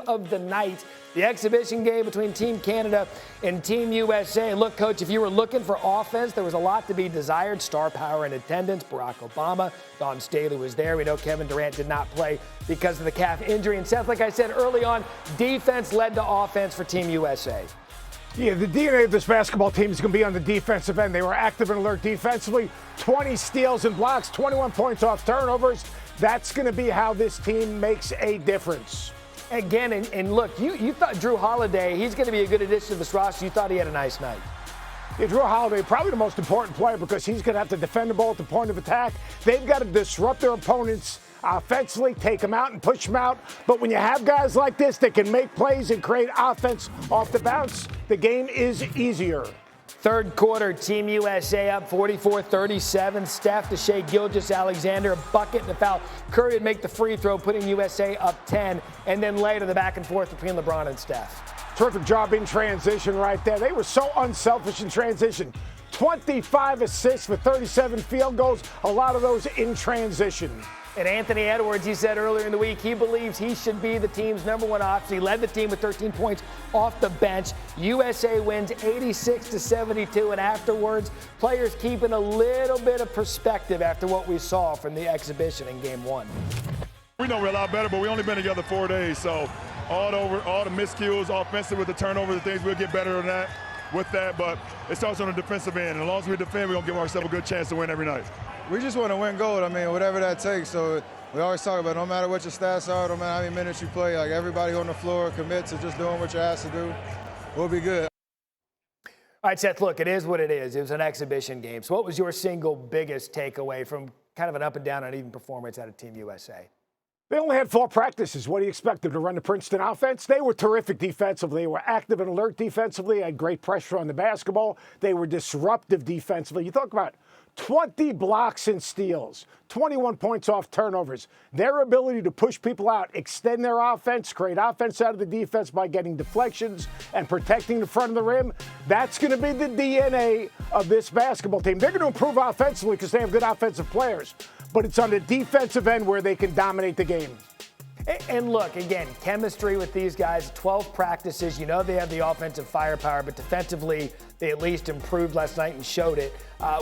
of the night. The exhibition game between Team Canada and Team USA. Look, Coach, if you were looking for offense, there was a lot to be desired. Star power in attendance. Barack Obama, Don Staley was there. We know Kevin Durant did not play because of the calf injury. And Seth, like I said early on, defense led to offense for Team USA. Yeah, the DNA of this basketball team is going to be on the defensive end. They were active and alert defensively. 20 steals and blocks, 21 points off turnovers. That's going to be how this team makes a difference. Again, and look, you thought Jrue Holiday, he's going to be a good addition to this roster. You thought he had a nice night. Yeah, Jrue Holiday, probably the most important player because he's going to have to defend the ball at the point of attack. They've got to disrupt their opponents offensively, take them out and push them out. But when you have guys like this that can make plays and create offense off the bounce, the game is easier. Third quarter, Team USA up 44-37. Steph to Shai Gilgeous-Alexander, a bucket and a foul. Curry would make the free throw, putting USA up 10. And then later, the back and forth between LeBron and Steph. Terrific job in transition right there. They were so unselfish in transition. 25 assists for 37 field goals, a lot of those in transition. And Anthony Edwards, he said earlier in the week, he believes he should be the team's #1 option. He led the team with 13 points off the bench. USA wins 86-72, and afterwards, players keeping a little bit of perspective after what we saw from the exhibition in Game 1. We know we're a lot better, but we only been together 4 days, so all the miscues, offensive with the turnovers and things, we'll get better than that with that, but it starts on the defensive end. And as long as we defend, we're going to give ourselves a good chance to win every night. We just want to win gold. I mean, whatever that takes. So we always talk about no matter what your stats are, no matter how many minutes you play, like everybody on the floor commits to just doing what you're asked to do, we'll be good. All right, Seth, look, it is what it is. It was an exhibition game. So what was your single biggest takeaway from kind of an up and down uneven performance out of Team USA? They only had 4 practices. What do you expect them to run the Princeton offense? They were terrific defensively. They were active and alert defensively, had great pressure on the basketball. They were disruptive defensively. You talk about 20 blocks and steals, 21 points off turnovers. Their ability to push people out, extend their offense, create offense out of the defense by getting deflections and protecting the front of the rim, that's going to be the DNA of this basketball team. They're going to improve offensively because they have good offensive players, but it's on the defensive end where they can dominate the game. And look, again, chemistry with these guys, 12 practices. You know they have the offensive firepower, but defensively, they at least improved last night and showed it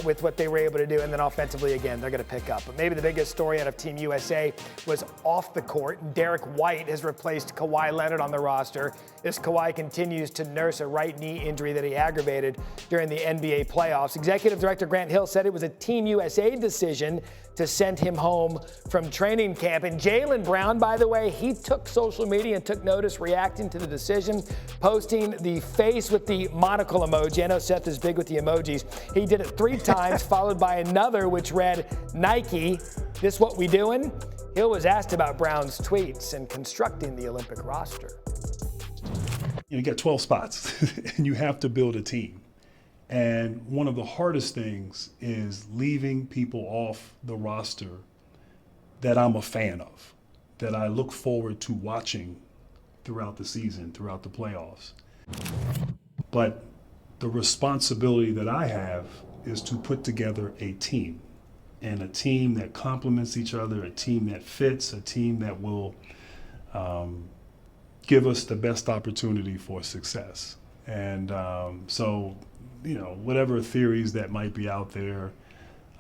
with what they were able to do. And then offensively, again, they're going to pick up. But maybe the biggest story out of Team USA was off the court. Derek White has replaced Kawhi Leonard on the roster as Kawhi continues to nurse a right knee injury that he aggravated during the NBA playoffs. Executive Director Grant Hill said it was a Team USA decision to send him home from training camp. And Jaylen Brown, by the way, he took social media and took notice, reacting to the decision, posting the face with the monocle emoji. I know Seth is big with the emojis. He did it 3 times, followed by another which read, Nike, this what we doing? Hill was asked about Brown's tweets and constructing the Olympic roster. You got 12 spots, and you have to build a team. And one of the hardest things is leaving people off the roster that I'm a fan of, that I look forward to watching throughout the season, throughout the playoffs. But the responsibility that I have is to put together a team, and a team that complements each other, a team that fits, a team that will give us the best opportunity for success. And so, you know, whatever theories that might be out there,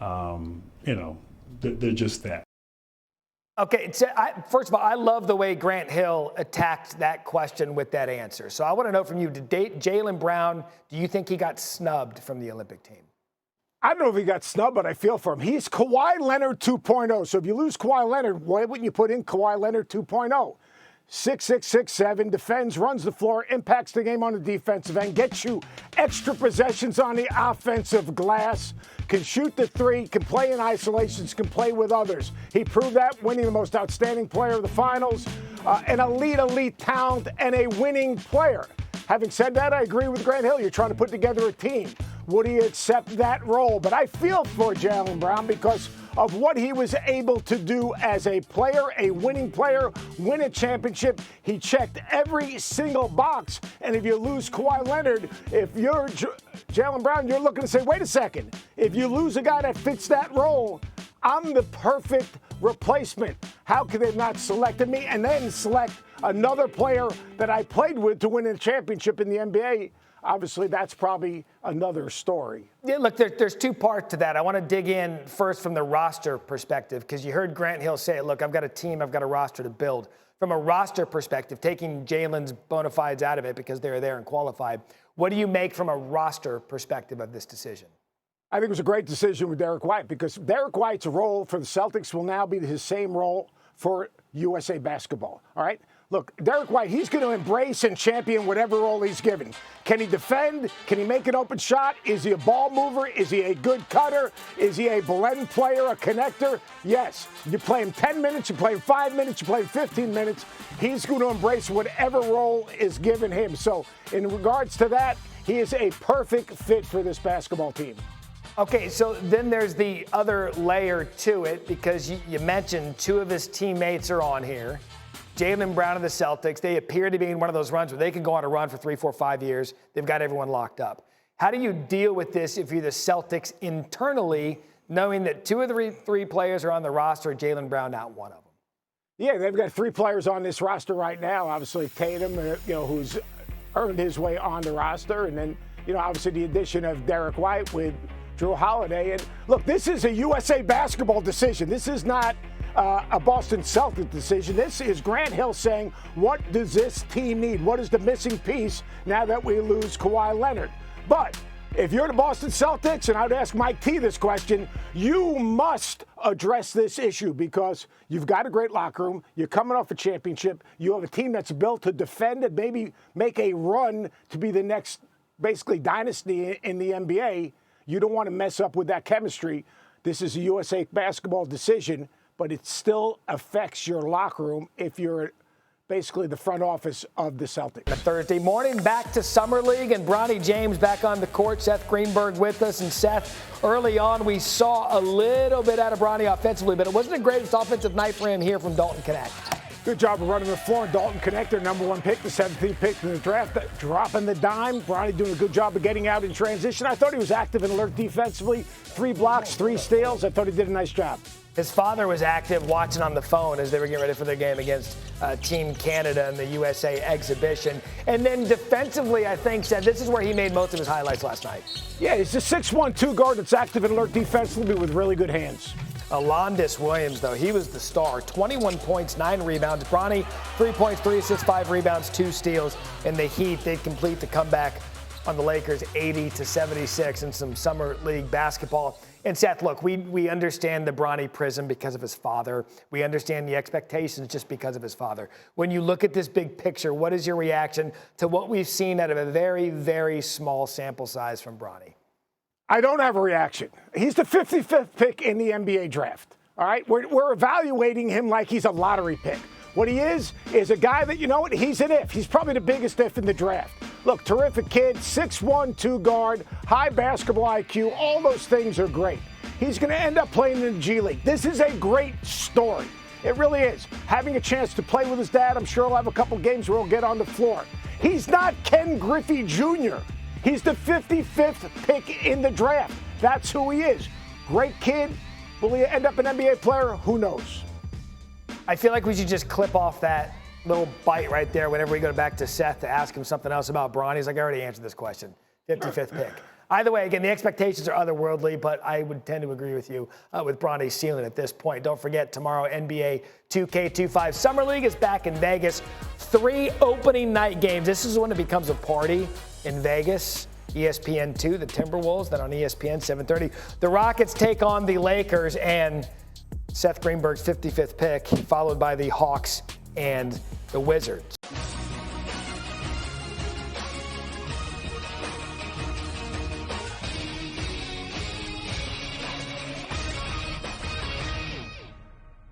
you know, they're just that. Okay, so first of all, I love the way Grant Hill attacked that question with that answer. So I want to know from you, did Jaylen Brown, do you think he got snubbed from the Olympic team? I don't know if he got snubbed, but I feel for him. He's Kawhi Leonard 2.0. So if you lose Kawhi Leonard, why wouldn't you put in Kawhi Leonard 2.0? 6'6", 6'7", defends, runs the floor, impacts the game on the defensive end, gets you extra possessions on the offensive glass, can shoot the 3, can play in isolations, can play with others. He proved that, winning the most outstanding player of the finals, an elite talent, and a winning player. Having said that, I agree with Grant Hill. You're trying to put together a team. Would he accept that role? But I feel for Jaylen Brown because of what he was able to do as a player, a winning player, win a championship. He checked every single box. And if you lose Kawhi Leonard, if you're Jaylen Brown, you're looking to say, wait a second. If you lose a guy that fits that role, I'm the perfect replacement. How could they not selected me and then select another player that I played with to win a championship in the NBA, obviously that's probably another story. Yeah, look, there's two parts to that. I want to dig in first from the roster perspective, because you heard Grant Hill say it. Look, I've got a team, I've got a roster to build. From a roster perspective, taking Jaylen's bona fides out of it because they were there and qualified, what do you make from a roster perspective of this decision? I think it was a great decision with Derek White, because Derek White's role for the Celtics will now be his same role for USA Basketball. All right? Look, Derek White, he's going to embrace and champion whatever role he's given. Can he defend? Can he make an open shot? Is he a ball mover? Is he a good cutter? Is he a blend player, a connector? Yes. You play him 10 minutes, you play him 5 minutes, you play him 15 minutes. He's going to embrace whatever role is given him. So in regards to that, he is a perfect fit for this basketball team. Okay, so then there's the other layer to it, because you mentioned two of his teammates are on here. Jaylen Brown of the Celtics, they appear to be in one of those runs where they can go on a run for 3, 4, 5 years. They've got everyone locked up. How do you deal with this if you're the Celtics internally, knowing that two of the three players are on the roster, Jaylen Brown not one of them? Yeah, they've got 3 players on this roster right now. Obviously, Tatum, who's earned his way on the roster, and then, obviously the addition of Derek White with Drew Holiday. And look, this is a USA Basketball decision. This is not a Boston Celtics decision. This is Grant Hill saying, what does this team need? What is the missing piece now that we lose Kawhi Leonard? But if you're the Boston Celtics, and I'd ask Mike T this question, you must address this issue, because you've got a great locker room. You're coming off a championship. You have a team that's built to defend and maybe make a run to be the next, basically, dynasty in the NBA. You don't want to mess up with that chemistry. This is a USA Basketball decision, but it still affects your locker room if you're basically the front office of the Celtics. Thursday morning, back to Summer League, and Bronny James back on the court. Seth Greenberg with us. And Seth, early on, we saw a little bit out of Bronny offensively, but it wasn't the greatest offensive night for him here from Dalton Connect. Good job of running the floor. And Dalton Connect, their number 1 pick, the 17th pick in the draft, dropping the dime. Bronny doing a good job of getting out in transition. I thought he was active and alert defensively. 3 blocks, 3 steals. I thought he did a nice job. His father was active watching on the phone as they were getting ready for their game against Team Canada in the USA exhibition. And then defensively, I think, Seth, this is where he made most of his highlights last night. Yeah, he's a 6'1", 2 guard that's active and alert defensively with really good hands. Alondes Williams, though, he was the star. 21 points, 9 rebounds. Bronny, 3 points, 3 assists, 5 rebounds, 2 steals. And the Heat, they complete the comeback on the Lakers, 80-76 in some Summer League basketball. And Seth, look, we understand the Bronny prism because of his father. We understand the expectations just because of his father. When you look at this big picture, what is your reaction to what we've seen out of a very, very small sample size from Bronny? I don't have a reaction. He's the 55th pick in the NBA draft. All right? We're evaluating him like he's a lottery pick. What he is a guy that, he's an if. He's probably the biggest if in the draft. Look, terrific kid, 6'1", 2 guard, high basketball IQ. All those things are great. He's going to end up playing in the G League. This is a great story. It really is. Having a chance to play with his dad, I'm sure he'll have a couple games where he'll get on the floor. He's not Ken Griffey Jr. He's the 55th pick in the draft. That's who he is. Great kid. Will he end up an NBA player? Who knows? I feel like we should just clip off that little bite right there whenever we go back to Seth to ask him something else about Bronny. He's like, I already answered this question. 55th pick. Either way, again, the expectations are otherworldly, but I would tend to agree with you with Bronny's ceiling at this point. Don't forget, tomorrow, NBA 2K25 Summer League is back in Vegas. 3 opening night games. This is when it becomes a party in Vegas. ESPN 2, the Timberwolves, then on ESPN 7:30. The Rockets take on the Lakers, and Seth Greenberg's 55th pick, followed by the Hawks and the Wizards.